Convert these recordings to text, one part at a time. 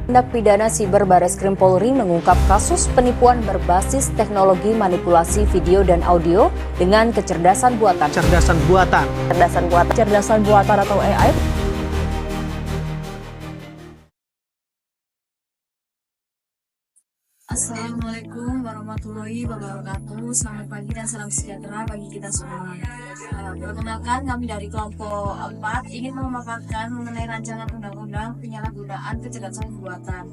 Tindak Pidana Siber Bareskrim Polri mengungkap kasus penipuan berbasis teknologi manipulasi video dan audio dengan kecerdasan buatan. Kecerdasan buatan atau AI. Assalamualaikum warahmatullahi wabarakatuh. Selamat pagi dan salam sejahtera bagi kita semua. Perkenalkan, kami dari kelompok 4 ingin memaparkan mengenai rancangan undang-undang penyalahgunaan kecerdasan buatan.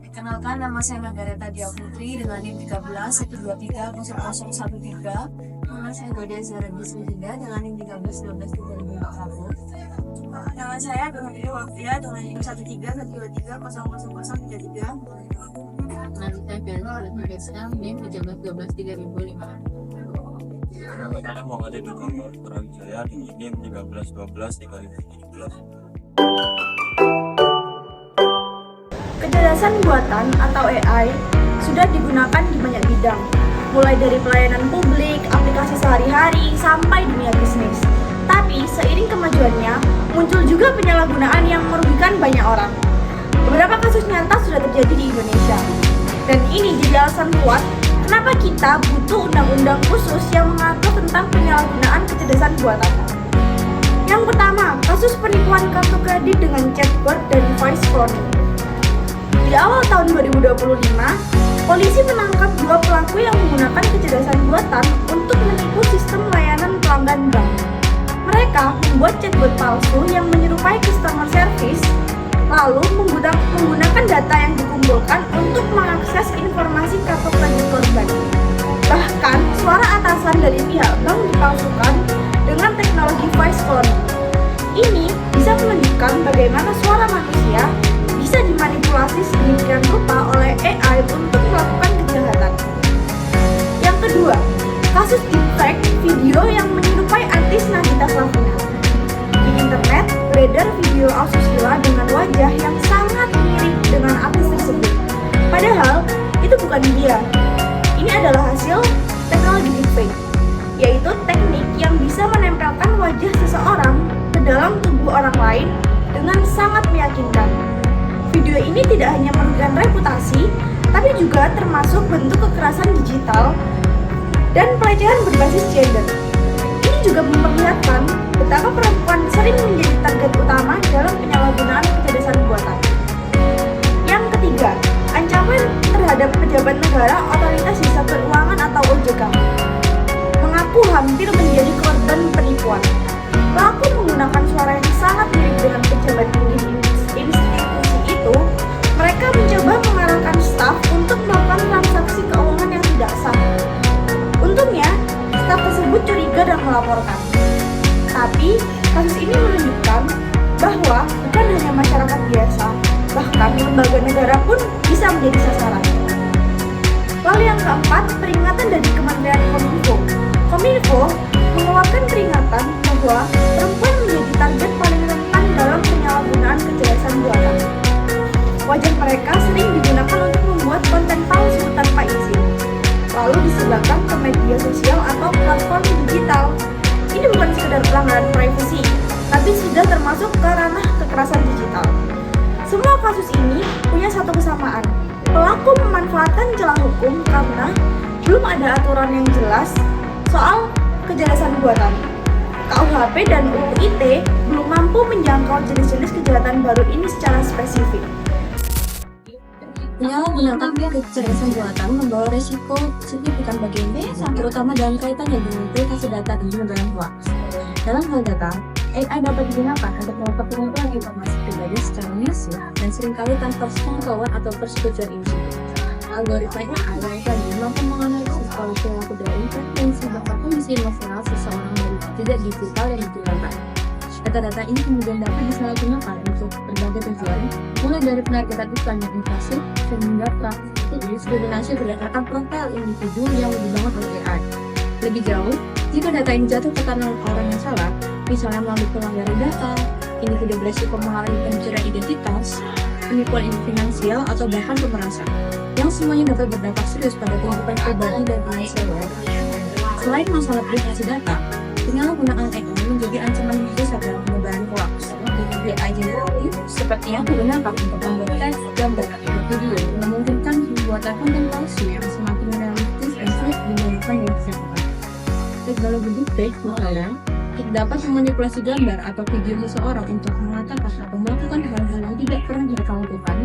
Perkenalkan, nama saya Margareta Dia Putri dengan NIM 13 123 0013. Nama saya Godia Zara Bismillah dengan NIM 13 12 2021. Nama saya Dohani Wafia dengan NIM 13 123 0033. Nanti saya biasa NIM 13 12 3005. Saya mau ada di kantor peran saya di NIM 13 12 3017. Kecerdasan buatan atau AI sudah digunakan di banyak bidang, mulai dari pelayanan publik, aplikasi sehari-hari, sampai dunia bisnis. Tapi seiring kemajuannya, muncul juga penyalahgunaan yang merugikan banyak orang. Beberapa kasus nyata sudah terjadi di Indonesia. Dan ini jadi alasan kuat kenapa kita butuh undang-undang khusus yang mengatur tentang penyalahgunaan kecerdasan buatan. Yang pertama, kasus penipuan kartu kredit dengan chatbot dan voice cloning. Di awal tahun 2025, polisi menangkap 2 pelaku yang menggunakan kecerdasan buatan untuk menipu sistem layanan pelanggan bank. Mereka membuat chatbot palsu yang menyerupai customer service, lalu menggunakan data yang dikumpulkan untuk mengakses informasi kartu kredit korban. Bahkan, suara atasan dari pihak bank dipalsukan dengan teknologi voice cloning. Ini bisa menunjukkan bagaimana suara manusia bisa dimanipulasi sedemikian rupa oleh AI untuk melakukan kejahatan. Yang kedua, kasus deepfake video yang menyerupai artis Nagita Slavina. Di internet beredar video asusila dengan wajah yang sangat mirip dengan artis tersebut. Padahal itu bukan dia. Ini adalah hasil teknologi deepfake, yaitu teknik yang bisa menempelkan wajah seseorang ke dalam tubuh orang lain dengan sangat meyakinkan. Video ini tidak hanya merugikan reputasi, tapi juga termasuk bentuk kekerasan digital dan pelecehan berbasis gender. Ini juga memperlihatkan betapa perempuan sering menjadi target utama dalam penyalahgunaan kecerdasan buatan. Yang ketiga, ancaman terhadap pejabat negara, otoritas jasa keuangan atau OJK, mengaku hampir menjadi korban penipuan. Pelaku menggunakan suara yang sangat mirip dengan pejabat tinggi institusi itu. Mereka mencoba mengarahkan staf untuk melakukan transaksi keuangan yang tidak sah. Untungnya, staf tersebut curiga dan melaporkan. Tapi, kasus ini menunjukkan bahwa bukan hanya masyarakat biasa, bahkan lembaga negara pun bisa menjadi sasaran. Lalu yang keempat, peringatan dari Kementerian Kominfo. Kominfo mengeluarkan peringatan bahwa perempuan menjadi target paling rentan dalam penyalahgunaan kecerdasan buatan. Wajah mereka sering digunakan untuk membuat konten palsu tanpa izin, lalu disebarkan ke media sosial atau platform digital. Ini bukan sekedar pelanggaran privasi, tapi sudah termasuk ke ranah kekerasan digital. Semua kasus ini punya satu kesamaan. Pelaku memanfaatkan celah hukum karena belum ada aturan yang jelas soal kecerdasan buatan. KUHP dan UU ITE belum mampu menjangkau jenis-jenis kejahatan baru ini secara spesifik. Penyalahgunaan kecerdasan buatan membawa resiko signifikan bagi Indonesia, terutama dalam kaitannya dengan privasi data dan penyebaran hoax. Dalam hal data, AI dapat digunakan untuk melakukan pengumpulan informasi pribadi secara masif dan seringkali tanpa sepengetahuan atau persetujuan individu. Algoritma AI tadi mampu menganalisis perilaku dari preferensi bahkan kondisi emosional seseorang dari jejak digital yang digunakan. Data-data ini kemudian dapat disalahgunakan untuk berbagai tujuan, mulai dari penargetan iklan yang invasif hingga praktik diskriminasi berdasarkan profil individu yang dibangun oleh AI. Lebih jauh, jika data ini jatuh ke tangan orang yang salah, misalnya melalui pelanggaran data, individu beresiko mengalami pencurian identitas, penipuan finansial atau bahkan pemerasan, yang semuanya dapat berdampak serius pada kehidupan pribadi dan finansial. Selain masalah privasi data, penyalahgunaan AI menjadi ancaman besar dalam penyebaran hoax. AI generatif seperti yang digunakan untuk membuat teks gambar atau video memungkinkan pembuatan konten palsu yang semakin realistis dan sulit digunakan di masyarakat. Teknologi deepfake misalnya dapat memanipulasi gambar atau video seseorang untuk mengatakan atau melakukan hal-hal yang tidak pernah mereka lakukan,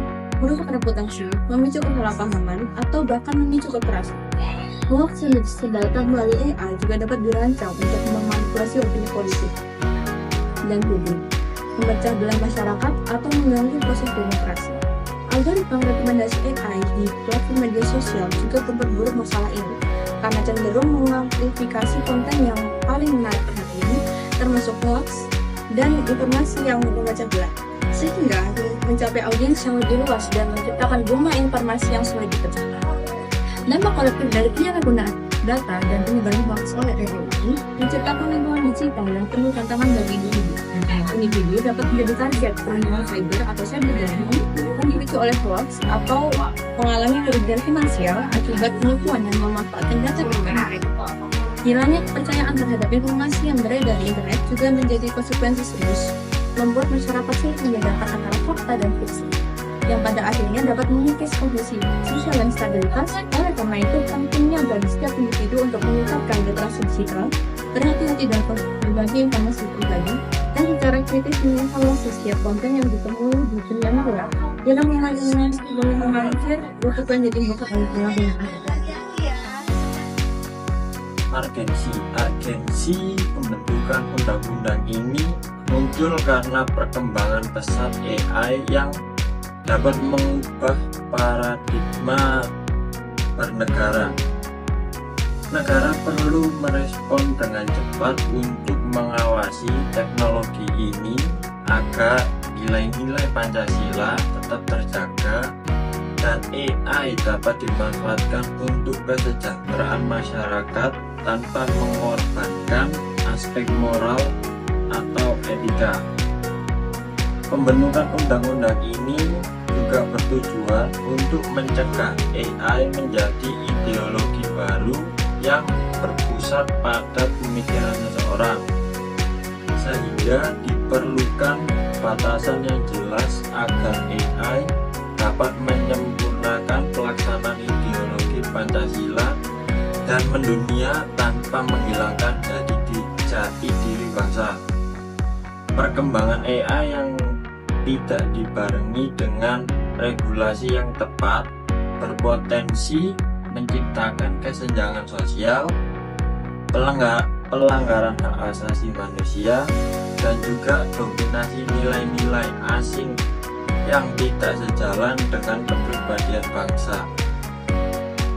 merusak reputasi, memicu kesalahpahaman, atau bahkan memicu kekerasan. Hoax yang datang melalui AI juga dapat dirancang untuk memanipulasi opini politik dan publik, memecah belah masyarakat, atau mengganggu proses demokrasi. Algoritma rekomendasi AI di platform media sosial juga memperburuk masalah ini, karena cenderung mengamplifikasi konten yang paling menarik perhatian, termasuk hoax dan informasi yang memecah belah, sehingga mencapai audiens yang lebih luas dan menciptakan gema informasi yang sulit dipecahkan. Dampak kolektif dari penyalahgunaan data dan penyebaran hoax oleh AI ini menciptakan lingkungan digital yang penuh tantangan bagi individu. Individu dapat menjadi target serangan cyber atau cyberbullying yang dipicu oleh hoax atau mengalami kerugian finansial akibat penipuan yang memanfaatkan data pribadi. Hilangnya kepercayaan terhadap informasi yang beredar di internet juga menjadi konsekuensi serius, membuat masyarakat sulit membedakan antara fakta dan fiksi, yang pada akhirnya dapat mengikis kondisi sosial dan stabilitas. Oleh karena itu, pentingnya bagi setiap individu untuk meningkatkan literasi digital, berhati-hati dalam berbagi informasi pribadi, dan secara kritis mengevaluasi setiap konten yang ditemui di dunia maya dalam menganalisis bukan jadi bukan penyalahgunaan. Urgensi pembentukan undang-undang ini muncul karena perkembangan pesat AI yang dapat mengubah paradigma bernegara. Negara perlu merespon dengan cepat untuk mengawasi teknologi ini agar nilai-nilai Pancasila tetap terjaga dan AI dapat dimanfaatkan untuk kesejahteraan masyarakat tanpa mengorbankan aspek moral atau etika. Pembentukan undang-undang ini juga bertujuan untuk mencegah AI menjadi ideologi baru yang berpusat pada pemikiran seseorang, sehingga diperlukan batasan yang jelas agar AI dapat menyempurnakan pelaksanaan ideologi Pancasila dan mendunia tanpa menghilangkan jati diri bangsa. Perkembangan AI yang tidak dibarengi dengan regulasi yang tepat berpotensi menciptakan kesenjangan sosial, pelanggaran hak asasi manusia, dan juga dominasi nilai-nilai asing yang tidak sejalan dengan kepribadian bangsa.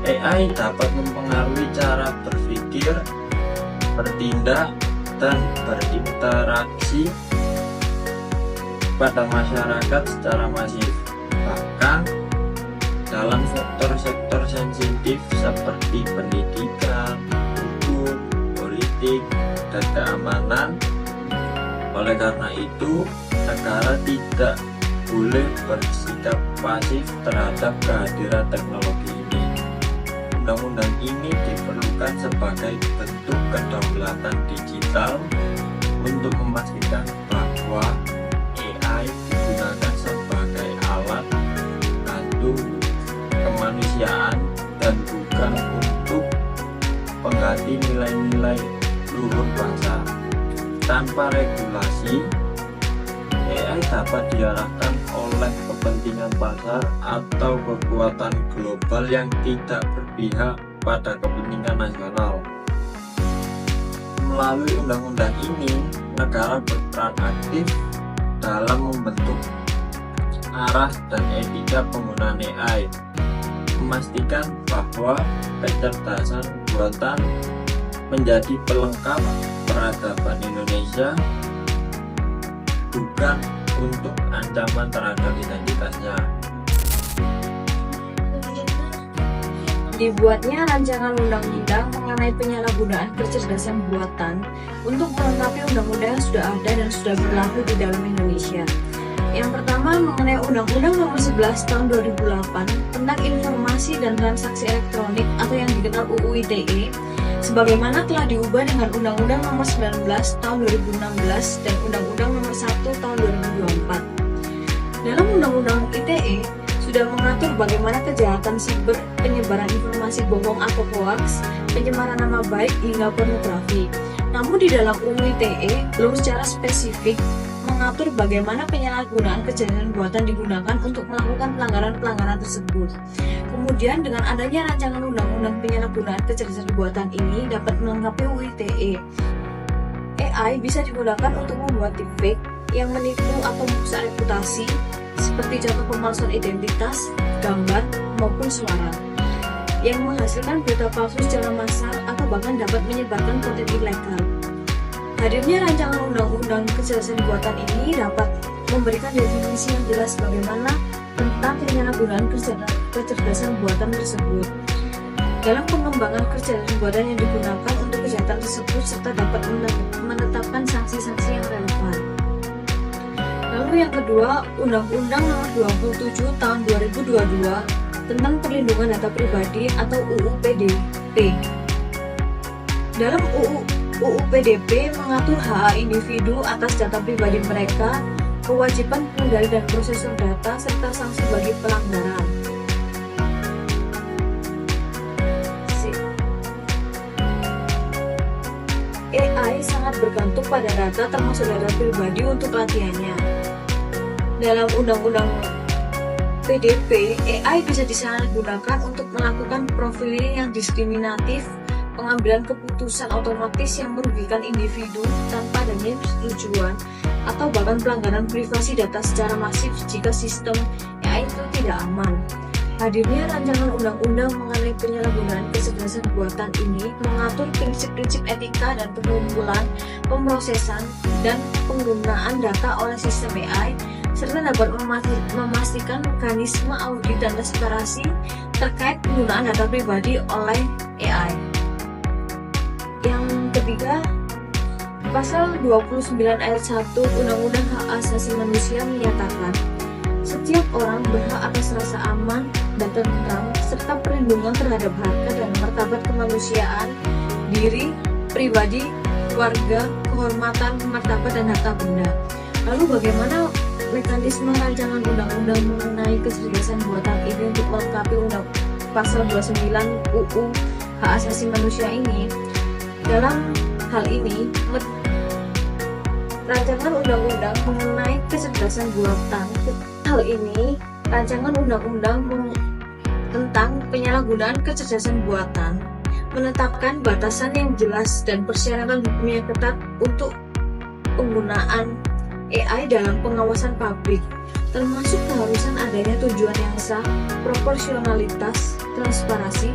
AI dapat mempengaruhi cara berpikir, bertindak, dan berinteraksi pada masyarakat secara masif, bahkan dalam sektor-sektor sensitif seperti pendidikan, hukum, politik, dan keamanan. Oleh karena itu, negara tidak boleh bersikap pasif terhadap kehadiran teknologi ini. Undang-undang ini diperlukan sebagai bentuk kedaulatan digital untuk memastikan bahwa AI digunakan sebagai alat bantu kemanusiaan dan bukan untuk pengganti nilai-nilai luhur bangsa. Tanpa regulasi, AI dapat diarahkan oleh kepentingan pasar atau kekuatan global yang tidak berpihak pada kepentingan nasional. Melalui undang-undang ini, negara berperan aktif dalam membentuk arah dan etika penggunaan AI, memastikan bahwa kecerdasan buatan menjadi pelengkap peradaban Indonesia, bukan untuk ancaman terhadap identitasnya. Dibuatnya rancangan undang-undang mengenai penyalahgunaan kecerdasan buatan untuk melengkapi undang-undang yang sudah ada dan sudah berlaku di dalam Indonesia. Yang pertama mengenai Undang-Undang Nomor 11 Tahun 2008 tentang Informasi dan Transaksi Elektronik atau yang dikenal UU ITE, sebagaimana telah diubah dengan Undang-Undang Nomor 19 Tahun 2016 dan Undang-Undang Nomor 1 Tahun 2012. Undang-Undang ITE sudah mengatur bagaimana kejahatan siber, penyebaran informasi bohong atau hoaks, pencemaran nama baik hingga pornografi. Namun di dalam UU ITE belum secara spesifik mengatur bagaimana penyalahgunaan kejahatan buatan digunakan untuk melakukan pelanggaran-pelanggaran tersebut. Kemudian dengan adanya rancangan undang-undang penyalahgunaan kecerdasan buatan ini dapat melengkapi UU ITE. AI bisa digunakan untuk membuat deepfake yang menipu atau merusak reputasi, seperti contoh pemalsuan identitas, gambar, maupun suara, yang menghasilkan berita palsu secara massal atau bahkan dapat menyebarkan konten ilegal. Hadirnya rancangan undang-undang kecerdasan buatan ini dapat memberikan definisi yang jelas bagaimana tentang penyalahgunaan kecerdasan buatan tersebut dalam pengembangan kecerdasan buatan yang digunakan untuk kejahatan tersebut, serta dapat menetapkan sanksi-sanksi yang relevan. Lalu yang kedua, Undang-Undang Nomor 27 Tahun 2022 tentang Perlindungan Data Pribadi atau UU PDP. Dalam UU PDP mengatur hak individu atas data pribadi mereka, kewajiban pengendali dan prosesor data, serta sanksi bagi pelanggaran. AI sangat bergantung pada data, termasuk data pribadi untuk latihannya. Dalam Undang-Undang PDP, AI bisa disalahgunakan untuk melakukan profiling yang diskriminatif, pengambilan keputusan otomatis yang merugikan individu tanpa adanya persetujuan, atau bahkan pelanggaran privasi data secara masif jika sistem AI itu tidak aman. Hadirnya rancangan undang-undang mengenai penyalahgunaan kecerdasan buatan ini mengatur prinsip-prinsip etika dan pengumpulan, pemrosesan, dan penggunaan data oleh sistem AI, serta dapat memastikan mekanisme audit dan transparansi terkait penggunaan data pribadi oleh AI. Yang ketiga, Pasal 29 ayat 1 Undang-Undang Hak Asasi Manusia menyatakan setiap orang berhak atas rasa aman dan tentram serta perlindungan terhadap harkat dan martabat kemanusiaan, diri, pribadi, keluarga, kehormatan, martabat, dan harta benda. Lalu bagaimana mekanisme rancangan undang-undang mengenai kecerdasan buatan ini untuk melengkapi Pasal 29 UU Hak Asasi Manusia ini? Dalam hal ini, rancangan undang-undang mengenai kecerdasan buatan. Hal ini, rancangan undang-undang tentang penyalahgunaan kecerdasan buatan menetapkan batasan yang jelas dan persyaratan hukum yang ketat untuk penggunaan AI dalam pengawasan publik, termasuk keharusan adanya tujuan yang sah, proporsionalitas, transparansi,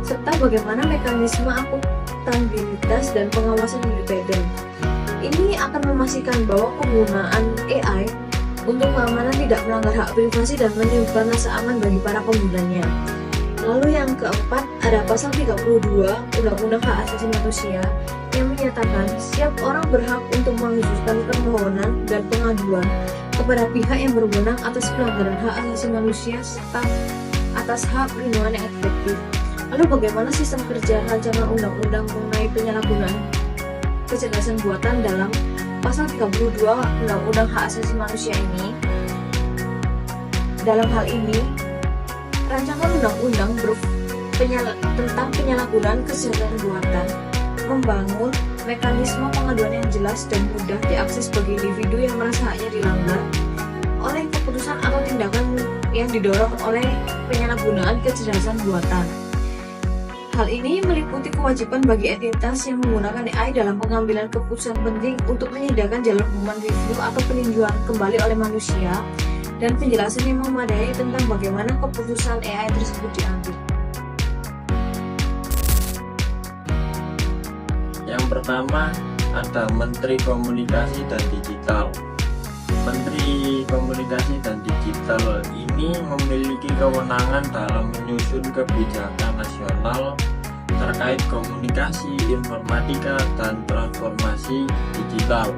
serta bagaimana mekanisme akuntabilitas dan pengawasan independen. Ini akan memastikan bahwa penggunaan AI untuk keamanan tidak melanggar hak privasi dan menimbulkan rasa aman bagi para penggunanya. Lalu yang keempat, ada pasal 32 Undang-Undang Hak Asasi Manusia yang menyatakan setiap orang berhak untuk mengajukan permohonan dan pengaduan kepada pihak yang berwenang atas pelanggaran hak asasi manusia serta atas hak perlindungan yang efektif. Lalu bagaimana sistem kerja rancangan undang-undang mengenai penyalahgunaan kecerdasan buatan dalam pasal 32 Undang-Undang Hak Asasi Manusia ini? Dalam hal ini, rancangan undang-undang tentang penyalahgunaan kecerdasan buatan membangun mekanisme pengaduan yang jelas dan mudah diakses bagi individu yang merasa haknya dilanggar oleh keputusan atau tindakan yang didorong oleh penyalahgunaan kecerdasan buatan. Hal ini meliputi kewajiban bagi entitas yang menggunakan AI dalam pengambilan keputusan penting untuk menyediakan jalur human review atau peninjauan kembali oleh manusia dan penjelasan yang memadai tentang bagaimana keputusan AI tersebut diambil. Yang pertama ada Menteri Komunikasi dan Digital. Menteri Komunikasi dan Digital ini memiliki kewenangan dalam menyusun kebijakan nasional terkait komunikasi, informatika, dan transformasi digital,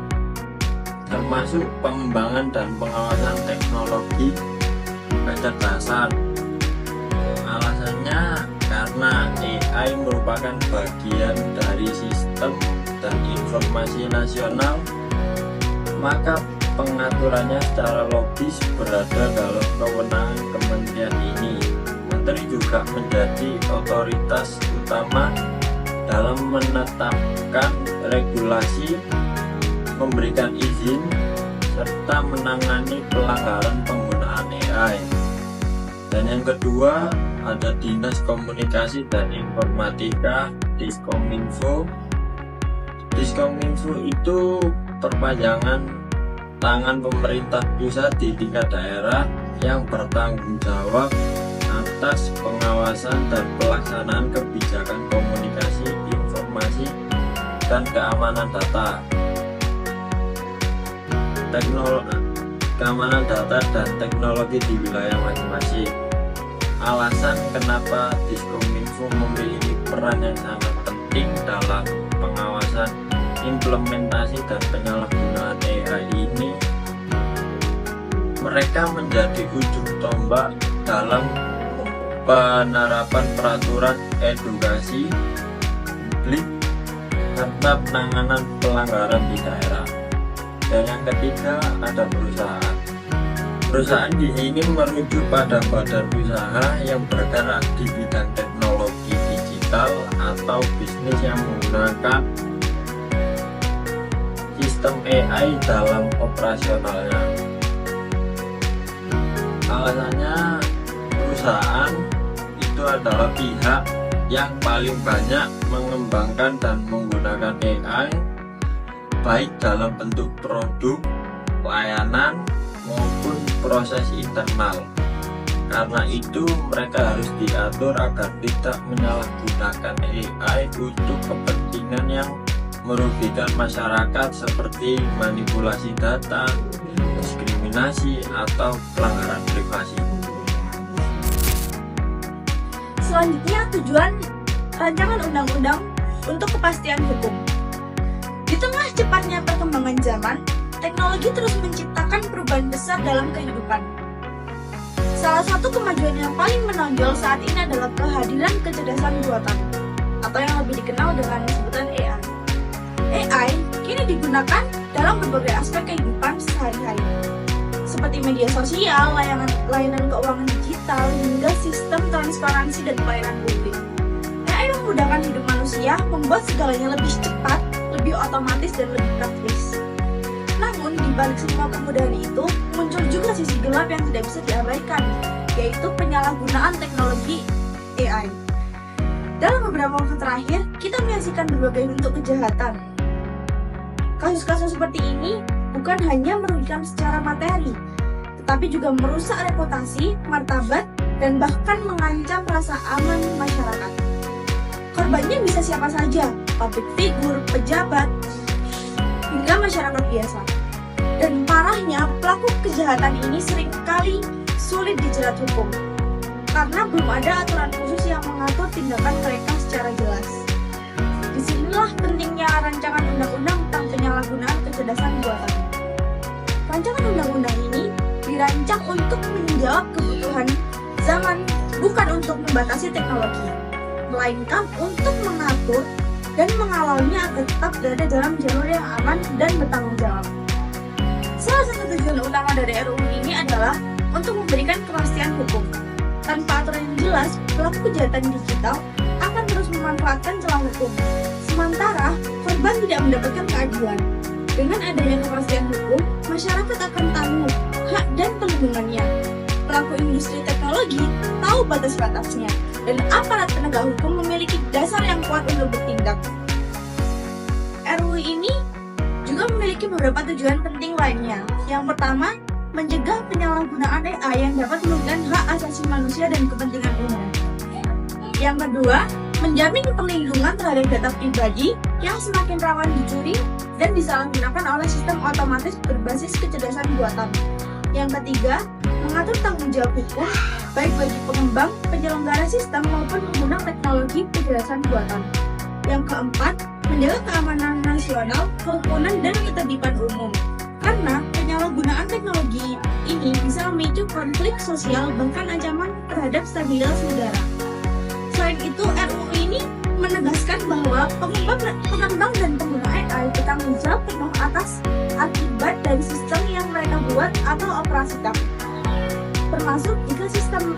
termasuk pengembangan dan pengawasan teknologi kecerdasan. Alasannya karena AI merupakan bagian dari sistem dan informasi nasional, maka pengaturannya secara logis berada dalam kewenangan kementerian ini. Menteri juga menjadi otoritas utama dalam menetapkan regulasi, memberikan izin, serta menangani pelanggaran penggunaan AI. Dan yang kedua ada Dinas Komunikasi dan Informatika, Diskominfo. Diskominfo itu perpanjangan tangan pemerintah pusat di tingkat daerah yang bertanggung jawab atas pengawasan dan pelaksanaan kebijakan komunikasi, informasi, dan keamanan data. Keamanan data dan teknologi di wilayah masing-masing. Alasan kenapa Diskominfo memiliki peran yang sangat penting dalam pengawasan implementasi dan penyalahgunaan AI ini, mereka menjadi ujung tombak dalam penerapan peraturan edukasi publik serta penanganan pelanggaran di daerah. Dan yang ketiga ada perusahaan. Perusahaan di sini merujuk pada badan usaha yang bergerak di bidang teknologi digital atau bisnis yang menggunakan sistem AI dalam operasionalnya. Alasannya, perusahaan itu adalah pihak yang paling banyak mengembangkan dan menggunakan AI, baik dalam bentuk produk, layanan, maupun proses internal. Karena itu mereka harus diatur agar tidak menyalahgunakan AI untuk kepentingan yang merugikan masyarakat seperti manipulasi data, diskriminasi, atau pelanggaran privasi. Selanjutnya, tujuan rancangan undang-undang untuk kepastian hukum. Di tengah cepatnya perkembangan zaman, teknologi terus menciptakan perubahan besar dalam kehidupan. Salah satu kemajuan yang paling menonjol saat ini adalah kehadiran kecerdasan buatan, atau yang lebih dikenal dengan sebutan AI. AI kini digunakan dalam berbagai aspek kehidupan sehari-hari, seperti media sosial, layanan keuangan digital, hingga sistem transparansi dan pelayanan publik. AI memudahkan hidup manusia, membuat segalanya lebih cepat, lebih otomatis, dan lebih praktis. Namun, di balik semua kemudahan itu, muncul juga sisi gelap yang tidak bisa diabaikan, yaitu penyalahgunaan teknologi AI. Dalam beberapa waktu terakhir, kita menyaksikan berbagai bentuk kejahatan. Kasus-kasus seperti ini bukan hanya merugikan secara materi, tetapi juga merusak reputasi, martabat, dan bahkan mengancam rasa aman masyarakat. Korbannya bisa siapa saja, public figure, pejabat, hingga masyarakat biasa. Dan parahnya, pelaku kejahatan ini seringkali sulit dijerat hukum, karena belum ada aturan khusus yang mengatur tindakan mereka secara jelas. Disinilah pentingnya rancangan undang-undang tentang penyalahgunaan kecerdasan buatan. Rancangan undang-undang ini dirancang untuk menjawab kebutuhan zaman, bukan untuk membatasi teknologi, melainkan untuk mengatur dan mengawalnya agar tetap berada dalam jalur yang aman dan bertanggung jawab. Salah satu tujuan utama dari RUU ini adalah untuk memberikan kepastian hukum. Tanpa aturan yang jelas, pelaku kejahatan digital akan terus memanfaatkan celah hukum. Sementara, korban tidak mendapatkan keadilan. Dengan adanya kepastian hukum, masyarakat akan tahu hak dan perlindungannya. Pelaku industri teknologi tahu batas-batasnya, dan aparat penegak hukum memiliki dasar yang kuat untuk bertindak. RUU ini juga memiliki beberapa tujuan penting lainnya. Yang pertama, mencegah penyalahgunaan AI yang dapat merugikan hak asasi manusia dan kepentingan umum. Yang kedua, menjamin perlindungan terhadap data pribadi yang semakin rawan dicuri dan disalahgunakan oleh sistem otomatis berbasis kecerdasan buatan. Yang ketiga, mengatur tanggung jawab hukum baik bagi pengembang, penyelenggara sistem maupun pengguna teknologi kecerdasan buatan. Yang keempat, menjaga keamanan nasional, kerukunan, dan ketertiban umum. Karena penyalahgunaan teknologi ini bisa memicu konflik sosial bahkan ancaman terhadap stabilitas negara. Selain itu, RUU ini menegaskan bahwa pengembang dan pengguna AI bertanggung jawab penuh atas akibat dari sistem yang mereka buat atau operasikan. Termasuk jika sistem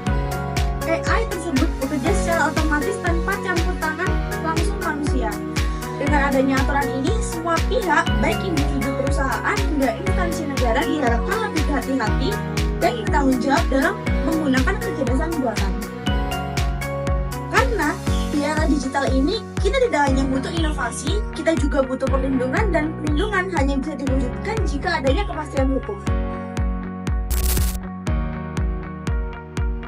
AI tersebut bekerja secara otomatis tanpa campur tangan langsung manusia. Dengan adanya aturan ini, semua pihak, baik individu perusahaan hingga instansi negara diharapkan lebih hati-hati dan bertanggung jawab dalam menggunakan kecerdasan buatan. Karena di era digital ini, kita tidak hanya butuh inovasi, kita juga butuh perlindungan, dan perlindungan hanya bisa diwujudkan jika adanya kepastian hukum.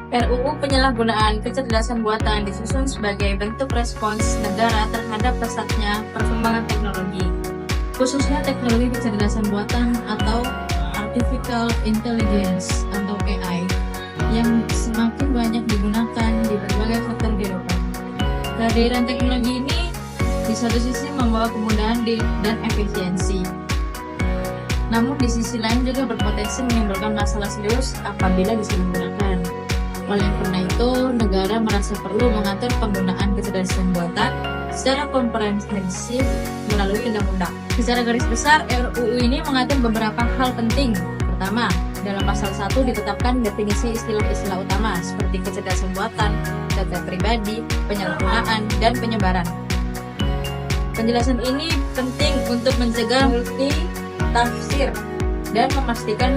RUU Penyalahgunaan Kecerdasan Buatan disusun sebagai bentuk respons negara terhadap pesatnya perkembangan teknologi, khususnya teknologi kecerdasan buatan atau Artificial Intelligence atau AI, yang semakin banyak digunakan di berbagai sektor kehidupan. Kehadiran teknologi ini di satu sisi membawa kemudahan dan efisiensi, namun di sisi lain juga berpotensi menimbulkan masalah serius apabila disalahgunakan. Oleh karena itu, negara merasa perlu mengatur penggunaan kecerdasan buatan secara komprehensif melalui undang-undang. Secara garis besar, RUU ini mengatur beberapa hal penting. Pertama, dalam pasal 1 ditetapkan definisi istilah-istilah utama seperti kecerdasan buatan, data pribadi, penyalahgunaan, dan penyebaran. Penjelasan ini penting untuk mencegah multitafsir dan memastikan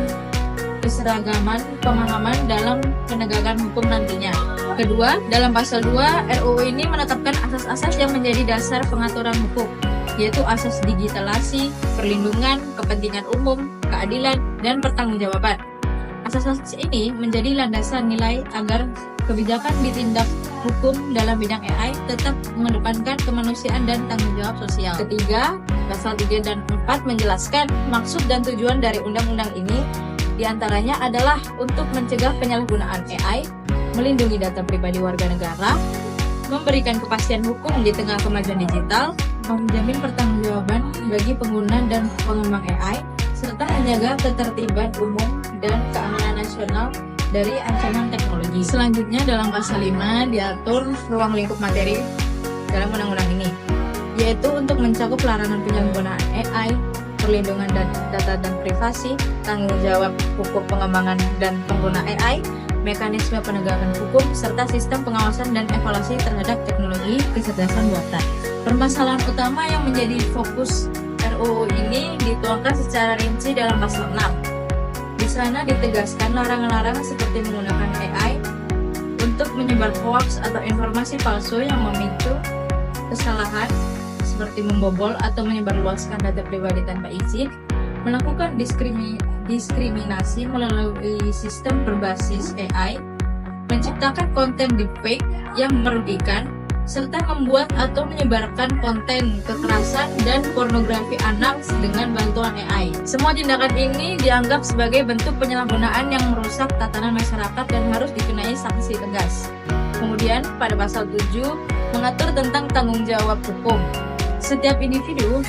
keseragaman pemahaman dalam penegakan hukum nantinya. Kedua, dalam pasal 2, RUU ini menetapkan asas-asas yang menjadi dasar pengaturan hukum, yaitu asas digitalisasi, perlindungan, kepentingan umum, keadilan, dan pertanggungjawaban. Asas-asas ini menjadi landasan nilai agar kebijakan ditindak hukum dalam bidang AI tetap mengedepankan kemanusiaan dan tanggung jawab sosial. Ketiga, pasal 3 dan 4 menjelaskan maksud dan tujuan dari undang-undang ini. Di antaranya adalah untuk mencegah penyalahgunaan AI, melindungi data pribadi warga negara, memberikan kepastian hukum di tengah kemajuan digital, menjamin pertanggungjawaban bagi pengguna dan pengembang AI, serta menjaga ketertiban umum dan keamanan nasional dari ancaman teknologi. Selanjutnya dalam pasal 5 diatur ruang lingkup materi dalam undang-undang ini, yaitu untuk mencakup larangan penyalahgunaan AI, perlindungan data dan privasi, tanggung jawab hukum pengembangan dan pengguna AI, mekanisme penegakan hukum, serta sistem pengawasan dan evaluasi terhadap teknologi kecerdasan buatan. Permasalahan utama yang menjadi fokus RUU ini dituangkan secara rinci dalam pasal 6. Di sana ditegaskan larangan-larangan seperti menggunakan AI untuk menyebar hoax atau informasi palsu yang memicu kesalahan, seperti membobol atau menyebarluaskan data pribadi tanpa izin, melakukan diskriminasi melalui sistem berbasis AI, menciptakan konten deepfake yang merugikan, serta membuat atau menyebarkan konten kekerasan dan pornografi anak dengan bantuan AI. Semua tindakan ini dianggap sebagai bentuk penyalahgunaan yang merusak tatanan masyarakat dan harus dikenai sanksi tegas. Kemudian pada pasal 7 mengatur tentang tanggung jawab hukum. Setiap individu,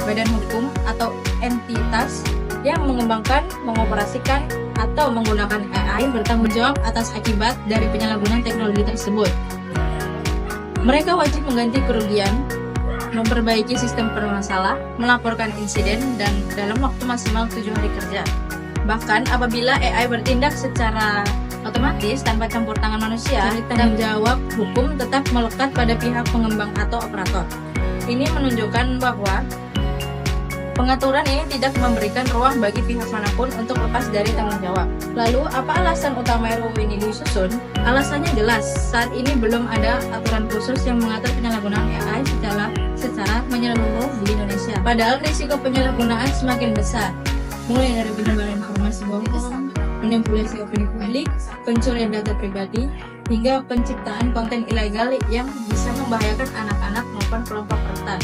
badan hukum, atau entitas yang mengembangkan, mengoperasikan, atau menggunakan AI bertanggung jawab atas akibat dari penyalahgunaan teknologi tersebut. Mereka wajib mengganti kerugian, memperbaiki sistem bermasalah, melaporkan insiden, dan dalam waktu maksimal 7 hari kerja. Bahkan apabila AI bertindak secara otomatis tanpa campur tangan manusia, tanggung jawab hukum tetap melekat pada pihak pengembang atau operator. Ini menunjukkan bahwa pengaturan ini tidak memberikan ruang bagi pihak manapun untuk lepas dari tanggung jawab. Lalu, apa alasan utama RUU ini disusun? Alasannya jelas, saat ini belum ada aturan khusus yang mengatur penyalahgunaan AI secara menyeluruh di Indonesia. Padahal risiko penyalahgunaan semakin besar, mulai dari penyebaran informasi bohong, manipulasi opini publik, pencurian data pribadi, hingga penciptaan konten ilegal yang bisa membahayakan anak-anak maupun kelompok rentan.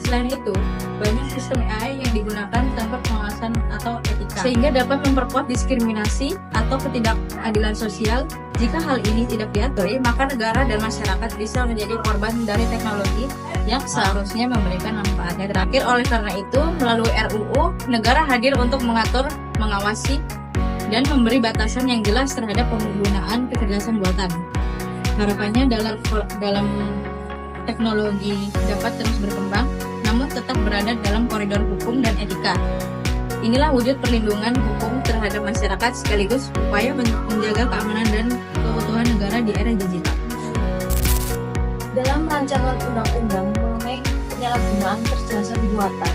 Selain itu, banyak sistem AI yang digunakan tanpa pengawasan atau etika, sehingga dapat memperkuat diskriminasi atau ketidakadilan sosial. Jika hal ini tidak diatur, maka negara dan masyarakat bisa menjadi korban dari teknologi yang seharusnya memberikan manfaatnya. Terakhir, oleh karena itu, melalui RUU, negara hadir untuk mengatur, mengawasi, dan memberi batasan yang jelas terhadap penggunaan kecerdasan buatan. Harapannya dalam teknologi dapat terus berkembang, namun tetap berada dalam koridor hukum dan etika. Inilah wujud perlindungan hukum terhadap masyarakat sekaligus upaya menjaga keamanan dan keutuhan negara di era digital. Dalam rancangan undang-undang mengenai penyalahgunaan kecerdasan buatan,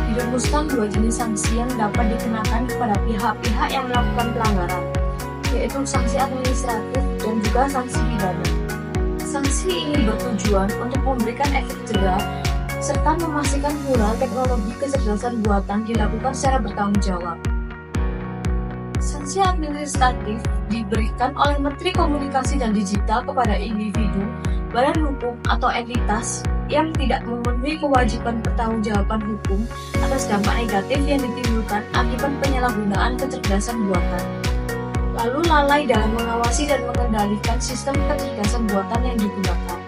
dirumuskan 2 jenis sanksi yang dapat dikenakan kepada pihak-pihak yang melakukan pelanggaran, yaitu sanksi administratif dan juga sanksi pidana. Sanksi ini bertujuan untuk memberikan efek jerah serta memastikan pula teknologi kecerdasan buatan dilakukan secara bertanggung jawab. Sanksi administratif diberikan oleh Menteri Komunikasi dan Digital kepada individu, badan hukum atau entitas yang tidak memenuhi kewajiban pertanggungjawaban hukum atas dampak negatif yang ditimbulkan akibat penyalahgunaan kecerdasan buatan. Lalu lalai dalam mengawasi dan mengendalikan sistem kecerdasan buatan yang digunakan.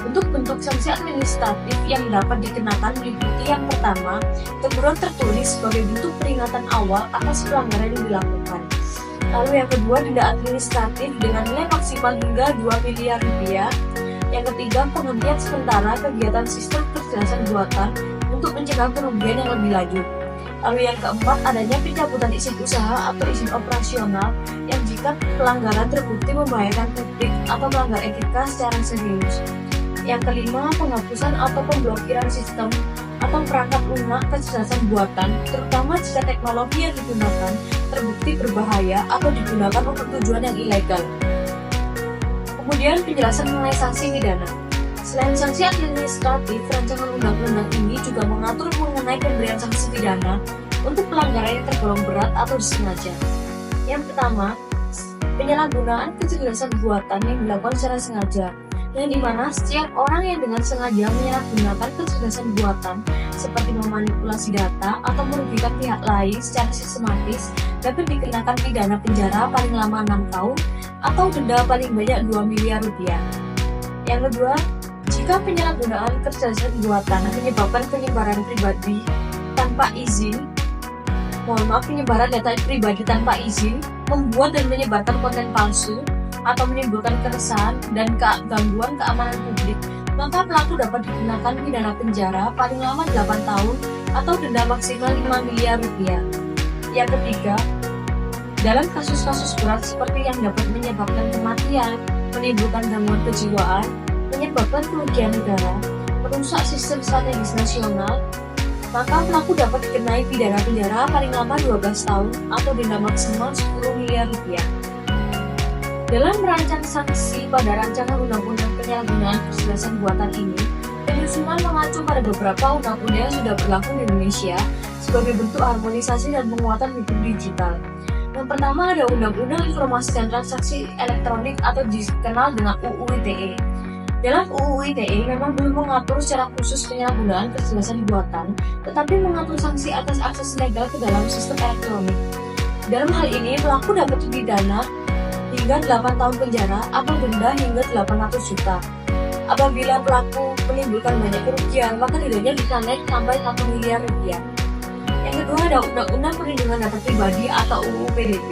Untuk bentuk sanksi administratif yang dapat dikenakan meliputi yang pertama, teguran tertulis sebagai bentuk peringatan awal atas pelanggaran yang dilakukan. Lalu yang kedua, denda administratif dengan nilai maksimal hingga 2 miliar rupiah. Yang ketiga, penghentian sementara kegiatan sistem kecerdasan buatan untuk mencegah kerugian yang lebih lanjut. Lalu yang keempat, adanya pencabutan izin usaha atau izin operasional yang jika pelanggaran terbukti membahayakan publik atau melanggar etika secara serius. Yang kelima, penghapusan atau pemblokiran sistem atau perangkat lunak kecerdasan buatan, terutama jika teknologi yang digunakan terbukti berbahaya atau digunakan untuk tujuan yang ilegal. Kemudian penjelasan mengenai sanksi pidana. Selain sanksi administratif, rancangan undang-undang ini juga mengatur mengenai pemberian sanksi pidana untuk pelanggaran yang tergolong berat atau disengaja. Yang pertama, penyalahgunaan kecerdasan buatan yang dilakukan secara sengaja, yang dimana setiap orang yang dengan sengaja menyalahgunakan kecerdasan buatan seperti memanipulasi data atau merugikan pihak lain secara sistematis dapat dikenakan pidana penjara paling lama 6 tahun atau denda paling banyak 2 miliar rupiah. Yang kedua, jika penyalahgunaan kecerdasan buatan menyebabkan penyebaran pribadi tanpa izin, penyebaran data pribadi tanpa izin, membuat dan menyebarkan konten palsu, atau menimbulkan keresahan dan gangguan keamanan publik, maka pelaku dapat dikenakan pidana penjara paling lama 8 tahun atau denda maksimal 5 miliar rupiah. Yang ketiga, dalam kasus-kasus berat seperti yang dapat menyebabkan kematian, menimbulkan gangguan kejiwaan, menyebabkan kerugian negara, merusak sistem strategis nasional, maka pelaku dapat dikenai pidana penjara paling lama 12 tahun atau denda maksimal 10 miliar rupiah. Dalam merancang sanksi pada rancangan undang-undang penyalahgunaan kecerdasan buatan ini, penyusunan mengacu pada beberapa undang-undang yang sudah berlaku di Indonesia sebagai bentuk harmonisasi dan penguatan hukum digital. Yang pertama ada Undang-Undang Informasi dan Transaksi Elektronik atau dikenal dengan UU ITE. Dalam UU ITE memang belum mengatur secara khusus penyalahgunaan kecerdasan buatan, tetapi mengatur sanksi atas akses legal ke dalam sistem elektronik. Dalam hal ini, pelaku dapat dipidana hingga 8 tahun penjara atau denda hingga 800 juta. Apabila pelaku menimbulkan banyak kerugian, maka dendanya bisa naik sampai 1 miliar rupiah. Yang kedua ada Undang-Undang Perlindungan Data Pribadi atau UU PDP.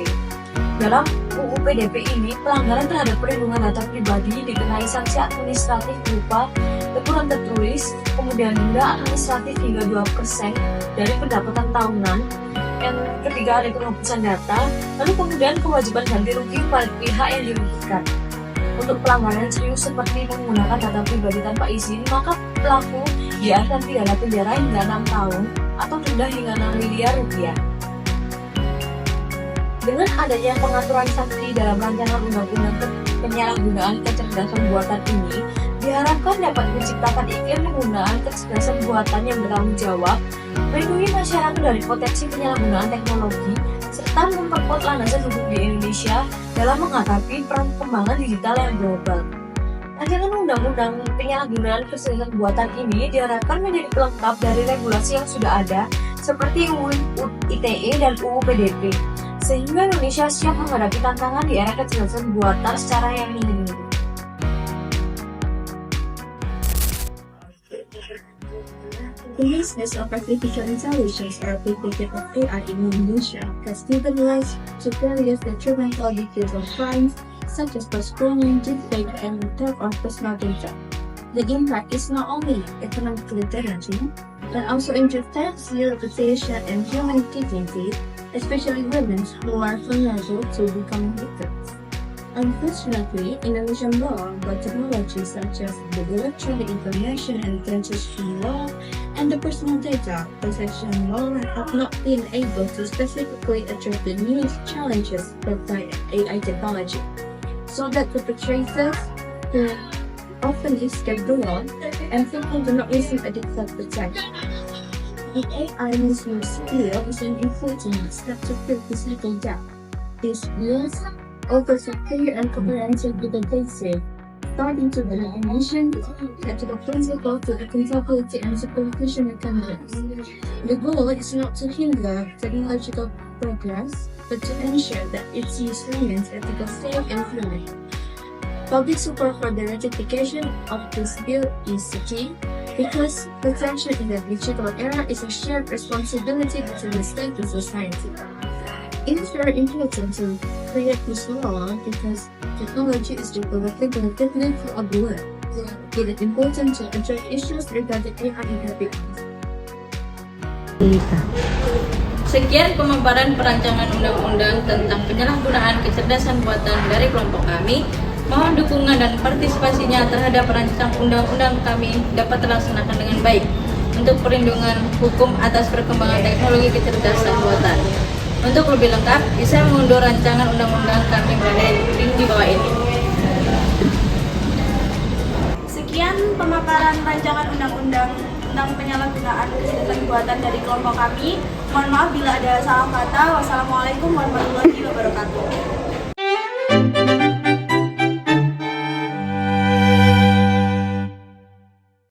Dalam UU PDP ini, pelanggaran terhadap perlindungan data pribadi dikenai sanksi administratif berupa teguran tertulis, kemudian denda administratif hingga 2% dari pendapatan tahunan. Yang ketiga ada penghapusan data, lalu kemudian kewajiban ganti rugi pada pihak yang dirugikan. Untuk pelanggaran serius seperti menggunakan data pribadi tanpa izin, maka pelaku diancam pidana penjara hingga 6 tahun atau denda hingga 6 miliar rupiah. Dengan adanya pengaturan sanksi dalam rancangan undang-undang penyalahgunaan kecerdasan buatan ini, diharapkan dapat menciptakan iklim penggunaan kecerdasan buatan yang bertanggung jawab, melindungi masyarakat dari potensi penyalahgunaan teknologi, serta memperkuat landasan hukum di Indonesia dalam menghadapi perkembangan digital yang global. Rancangan undang-undang penyalahgunaan kecerdasan buatan ini diharapkan menjadi pelengkap dari regulasi yang sudah ada seperti UU ITE dan UU PDP, sehingga Indonesia siap menghadapi tantangan di era kecerdasan buatan secara yang menyeluruh. The business of artificial intelligence or application of AI in Indonesia has given rise to various detrimental digital crimes such as false-claiming, deepfake, and theft of personal data. The impact is not only economically damaging, and also introduce your reputation and human dignity, especially women who are vulnerable to becoming victims. Unfortunately, Indonesian law by technologies such as the Electronic Information and Transaction Law and the Personal Data Protection Law have not been able to specifically address the new challenges brought by AI technology, so that perpetrators who often escape the law and simply do not receive adequate protection. The AI misuse skill is an important step to fill this legal gap. These rules offers a clear and comprehensive legal basis, starting to the definition and to the principle to accountability and supervision mechanisms. The goal is not to hinder technological progress, but to ensure that its use remains ethical, safe, and fluid. Public support for the ratification of this bill is key because protection in the digital era is a shared responsibility between the state and society. It is very important to create this law because technology is developing rapidly throughout the world. It is important to address issues regarding AI in happiness. Sekian pemaparan perancangan undang-undang tentang penyalahgunaan kecerdasan buatan dari kelompok kami. Mohon dukungan dan partisipasinya terhadap perancang undang-undang kami dapat terlaksanakan dengan baik untuk perlindungan hukum atas perkembangan teknologi kecerdasan buatan. Untuk lebih lengkap, bisa mengunduh rancangan undang-undang kami melalui link di bawah ini. Sekian pemaparan rancangan undang-undang tentang penyalahgunaan kecerdasan buatan dari kelompok kami. Mohon maaf bila ada salah kata. Wassalamualaikum warahmatullahi wabarakatuh.